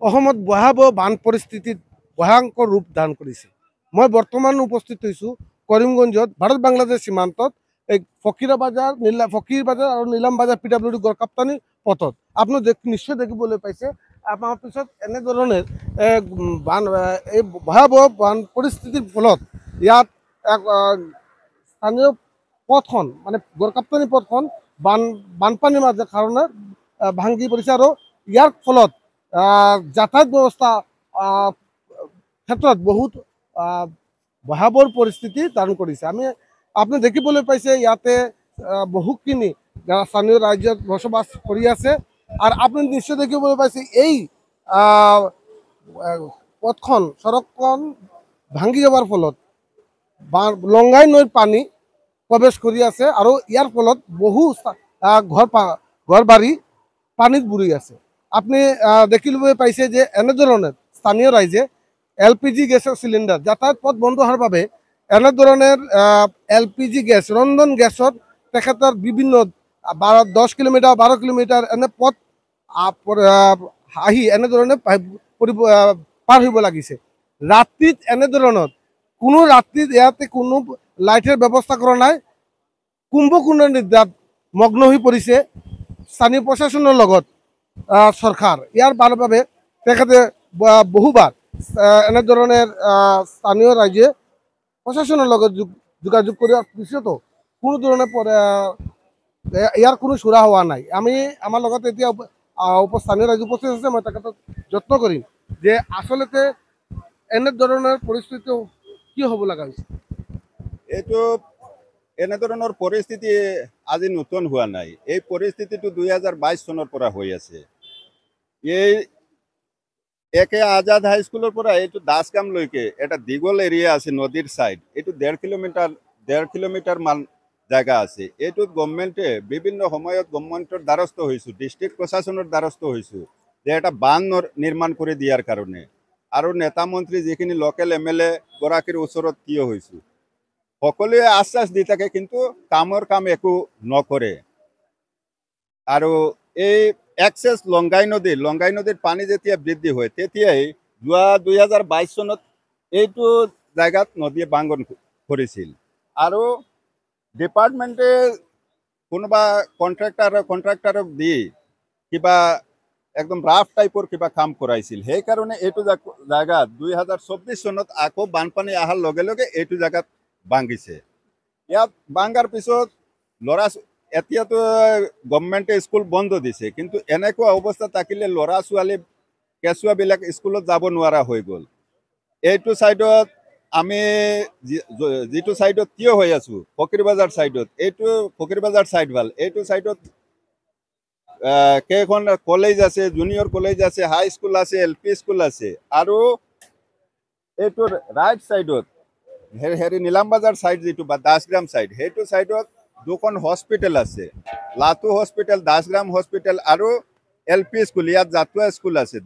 অসমত ভয়াবহ বান পৰিস্থিতিত ভয়ংকৰ ৰূপ ধাৰণ কৰিছে। মই বৰ্তমান উপস্থিত হৈছোঁ কৰিমগঞ্জত ভাৰত বাংলাদেশ সীমান্তত এই ফকীৰ বাজাৰ আৰু নীলাম বাজাৰ PWD গড়কাপ্তানি পথত আপুনি নিশ্চয় দেখিবলৈ পাইছে। আমাৰ পিছত এনেধৰণে এই ভয়াবহ বান পৰিস্থিতিৰ ফলত ইয়াত স্থানীয় পথখন মানে গড়কাপ্তানি পথখন বানপানীৰ মাজৰ কাৰণে ভাঙি পৰিছে আৰু ইয়াৰ ফলত যাতায়াত ব্যৱস্থা ক্ষেত্ৰত বহুত ভয়াৱহ পৰিস্থিতি ধাৰণ কৰিছে। আপুনি দেখিবলৈ পাইছে ইয়াতে বহুখিনি স্থানীয় ৰাজ্যত বসবাস কৰি আছে আৰু আপুনি নিশ্চয় দেখিবলৈ পাইছে এই পথখন সড়কখন ভাঙি যোৱাৰ ফলত লংগাই নৈৰ পানী প্ৰৱেশ কৰি আছে আৰু ইয়াৰ ফলত বহু ঘৰ বাৰী পানীত বুৰি আছে। আপুনি দেখিবলৈ পাইছে যে এনেধৰণে স্থানীয় ৰাইজে LPG গেছৰ চিলিণ্ডাৰ যাতায়াত পথ বন্ধ হোৱাৰ বাবে এনেধৰণৰ LPG গেছ ৰন্ধন গেছত তেখেতৰ বিভিন্ন 10 কিলোমিটাৰ 12 কিলোমিটাৰ এনে পথ আহি এনেধৰণে পাৰ হ'ব লাগিছে। ৰাতিত এনেধৰণৰ ৰাতিত ইয়াতে কোনো লাইটৰ ব্যৱস্থা কৰা নাই। কুম্ভকৰ্ণৰ নিদ্ৰাত মগ্ন হৈ পৰিছে স্থানীয় প্ৰশাসনৰ লগত চৰকাৰ। ইয়াৰ বাবে তেখেতে বহুবাৰ এনেধৰণে স্থানীয় ৰাইজে প্ৰশাসনৰ লগত যোগাযোগ কৰাৰ পিছতো কোনো ধৰণে ইয়াৰ কোনো চূড়া হোৱা নাই। আমাৰ লগত এতিয়া স্থানীয় ৰাইজ উপস্থিত আছে। মই তেখেতক যত্ন কৰিম যে আচলতে এনেধৰণৰ পৰিস্থিতি কি হ'ব লগা হৈছে। এইটো এনেধৰণৰ পৰিস্থিতি আজি নতুন হোৱা নাই। এই পৰিস্থিতিটো 2022 চনৰ পৰা হৈ আছে। এই একে আজাদ হাইস্কুলৰ পৰা এইটো দাসগামলৈকে এটা দীঘল এৰিয়া আছে নদীৰ ছাইড। এইটো 1.5 কিলোমিটাৰ মান জায়গা আছে। এইটোত গভৰ্ণমেণ্টে বিভিন্ন সময়ত গভৰ্ণমেণ্টৰ দ্বাৰস্থ হৈছোঁ, ডিষ্ট্ৰিক্ট প্ৰশাসনৰ দ্বাৰস্থ হৈছোঁ যে এটা বান্ধ নিৰ্মাণ কৰি দিয়াৰ কাৰণে আৰু নেতা মন্ত্ৰী যিখিনি লোকেল MLA গৰাকীৰ ওচৰত থিয় হৈছোঁ। সকলোৱে আশ্বাস দি থাকে কিন্তু কামৰ কাম একো নকৰে। আৰু এই এক্সেছ লংগাই নদীৰ পানী যেতিয়া বৃদ্ধি হয় তেতিয়াই যোৱা 2022 চনত এইটো জায়গাত নদীয়ে বাংগন কৰিছিল আৰু ডিপাৰ্টমেণ্টে কোনোবা কণ্ট্ৰাক্টাৰক দি কিবা একদম ৰাফ টাইপৰ কিবা কাম কৰাইছিল। সেইকাৰণে এইটো জায়গাত 2024 চনত আকৌ বানপানী অহাৰ লগে লগে এইটো জায়গাত ভাঙিছে। ইয়াত ভাঙাৰ পিছত এতিয়াতো গভৰ্ণমেণ্টে স্কুল বন্ধ দিছে কিন্তু এনেকুৱা অৱস্থা থাকিলে ল'ৰা ছোৱালী কেঁচুৱাবিলাক স্কুলত যাব নোৱাৰা হৈ গ'ল। এইটো ছাইডত আমি যিটো ছাইডত থিয় হৈ আছোঁ ফকীৰবাজাৰ ছাইডত, এইটো ফকীৰবাজাৰ ছাইড ভাল। এইটো ছাইডত কেইখন কলেজ আছে, জুনিয়ৰ কলেজ আছে, হাই স্কুল আছে, LP স্কুল আছে আৰু এইটোৰ ৰাইট ছাইডত নীলাম বাজাৰ ছাইড যিটো বা দাসগ্ৰাম ছাইড, সেইটো ছাইডত দুখন হস্পিটেল আছে, লাটু হস্পিটেল, দাসগ্ৰাম হস্পিটেল আৰু LP স্কুল। ইয়াত জাতুৱা স্কুল আছে।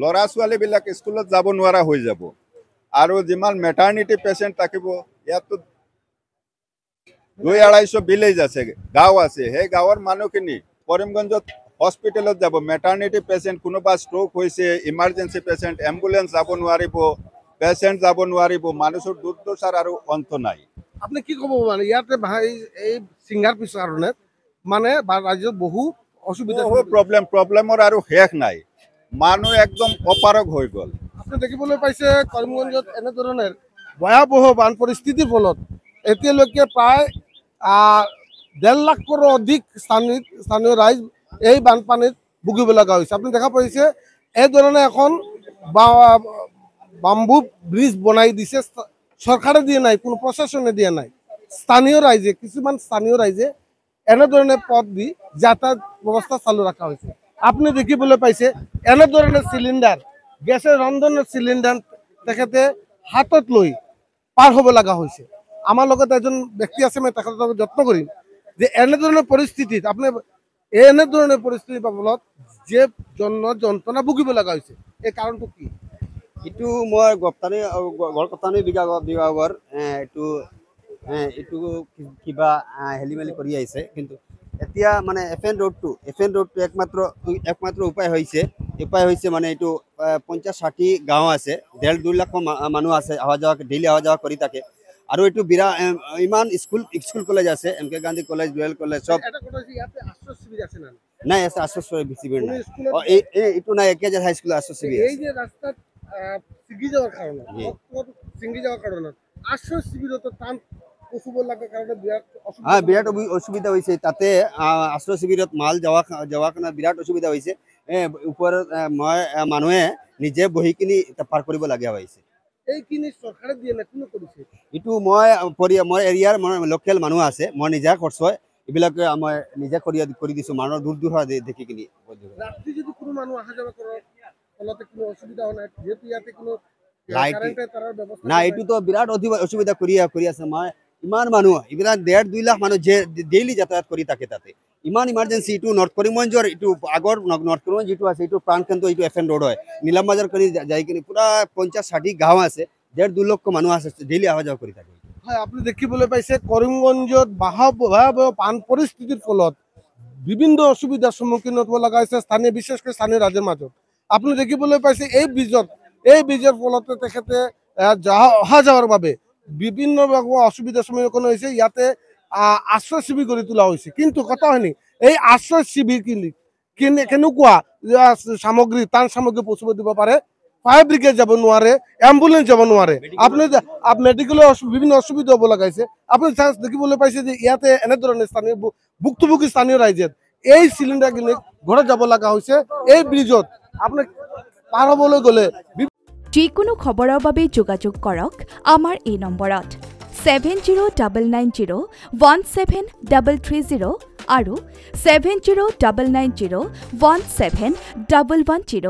ল'ৰা ছোৱালীবিলাক স্কুলত যাব নোৱাৰা হৈ যাব আৰু যিমান মেটাৰ্নিটি পেচেণ্ট থাকিব ইয়াততো 200-250 ভিলেজ আছে, গাঁও আছে। সেই গাঁৱৰ মানুহখিনি কৰিমগঞ্জত হস্পিটেলত যাব। মেটাৰ্নিটি পেচেণ্ট, কোনোবা ষ্ট্ৰোক হৈছে, ইমাৰ্জেঞ্চি পেচেণ্ট, এম্বুলেন্স যাব নোৱাৰিব, পেচেণ্ট যাব নোৱাৰিব। মানুহৰ দুৰ্দশাৰ আৰু অন্ত নাই। আপুনি কি ক'ব মানে ইয়াতে এই চিংগাৰ পিছৰ কাৰণে মানে ৰাজ্যত বহু অসুবিধা প্ৰব্লেমৰ আৰু শেষ নাই। মানুহ একদম অপাৰগ হৈ গ'ল। আপুনি দেখিবলৈ পাইছে কৰিমগঞ্জত এনেধৰণৰ ভয়াবহ বান পৰিস্থিতিৰ ফলত এতিয়ালৈকে প্ৰায় 1.5 লাখৰো অধিক স্থানীয় ৰাইজ এই বানপানীত ভুগিব লগা হৈছে। আপুনি দেখা পাইছে এই ধৰণে এখন বাম্বু ব্ৰিজ বনাই দিছে। চৰকাৰে দিয়া নাই, কোনো প্ৰশাসনে দিয়া নাই। কিছুমান স্থানীয় ৰাইজে এনেধৰণে পথ দি যাতায়াত ব্যৱস্থা চালু ৰখা হৈছে। আপুনি দেখিবলৈ পাইছে এনেধৰণে চিলিণ্ডাৰ, গেছৰ ৰন্ধনৰ চিলিণ্ডাৰ তেখেতে হাতত লৈ পাৰ হ'ব লগা হৈছে। আমাৰ লগত এজন ব্যক্তি আছে, মই তেখেতক যত্ন কৰিম যে এনেধৰণৰ পৰিস্থিতিত এনেধৰণৰ পৰিস্থিতিৰ ফলত যে যন্ত্ৰণা ভুগিব লগা হৈছে এই কাৰণটো কি? এইটো মই গড়কাপ্তানি বিভাগৰ এইটো কিবা হেলি মেলি কৰি আহিছে। কিন্তু এতিয়া মানে FN ৰোডটো একমাত্ৰ উপায় হৈছে উপায় হৈছে মানে এইটো 50-60 গাঁও আছে 1.5-2 লাখ মানুহ আছে অহা যোৱা ডেইলি অহা যোৱা কৰি থাকে আৰু এইটো ইমান স্কুল কলেজ আছে এম কে গান্ধী কলেজ ডুৱেল কলেজ সব নাই আছে আশ্ৰয় শিবিৰ নাই এইটো নাই একেজাৰ হাই স্কুল আশ্ৰয় শিবিৰ এই যে ৰাস্তাত ছিগি যাওয়ার কারণে ছিগি যাওয়ার কারণে আশ্রয় শিবিরত টান পশুব লাগে কারণে বিরাট অসুবিধা হয়েছে তাতে আশ্রয় শিবিরত মাল যাওয়া কাৰণে বিৰাট অসুবিধা হয়েছে ওপৰত মই মানুহে নিজে বহি কিনি পাৰ কৰিব লগা হৈছে এইখিনি সৰকাৰে দিয়ে না কোনো কৰিছে এইটো মই এৰিয়াৰ লোকেল মানুহ আছে মই নিজে খৰচ হয় এইবিলাকে মই নিজে কৰি দিছো মানুহ দূৰ দেখি কিনি ৰাতি যদি কোনো মানুহ অহা যাওয়া কৰে ফলতে কোনো অসুবিধা হয় না যেহেতু ইয়াতে কোনো না এইটোতো বিরাট অসুবিধা কৰি আছে মই ইমান মানুহ এইবিলাক 1.5-2 লাখ মানুহ যে ডেইলি যাতায়াত কৰি থাকে তাতে ইমান ইমাৰ্জেন্সি এইটো নৰ্থ কৰিমগঞ্জৰ এইটো আগৰ নৰ্থ কৰিমগঞ্জ যিটো আছে এইটো প্ৰাণকেন্দ্ৰ এইটো FN ৰোড হয় নীলাম বাজাৰ কৰি যাই কিনি পুৰা 50-60 গাঁও আছে 1.5-2 লাখ মানুহ আছে ডেইলি অহা যোৱা কৰি থাকে হয় আপুনি দেখিবলৈ পাইছে কৰিমগঞ্জত ভয়াবহ বান পৰিস্থিতিৰ ফলত বিভিন্ন অসুবিধাৰ সন্মুখীন হ'ব লগা হৈছে স্থানীয় বিশেষকৈ স্থানীয় ৰাইজৰ মাজত আপুনি দেখিবলৈ পাইছে এই ব্ৰিজৰ ফলতে তেখেতে অহা যাওয়ার বাবে বিভিন্ন অসুবিধার সন্মুখীন হয়েছে ইয়াতে আশ্রয় শিবির গড়ে তোলা হয়েছে কিন্তু কথা হয়নি এই আশ্রয় শিবির কেনেকুৱা সামগ্ৰী টান সামগ্ৰী পৌঁছাব দিব পাৰে ফায়াৰ ব্ৰিগেড যাব নোৱাৰে এম্বুলেন্স যাব নোৱাৰে আপুনি মেডিকেলৰ বিভিন্ন অসুবিধা হ'ব লগাইছে আপুনি দেখিবলৈ পাইছে যে ইয়াতে এনেধৰণে স্থানীয় ভুক্তভোগী স্থানীয় ৰাইজে এই চিলিণ্ডাৰ কিনি ঘৰত যাব লগা হৈছে এই ব্ৰিজত আপুনি পাৰ হ'বলৈ গ'লে যিকোনো খবৰৰ বাবে যোগাযোগ কৰক আমাৰ এই নম্বৰত 7099017330 আৰু 7099017110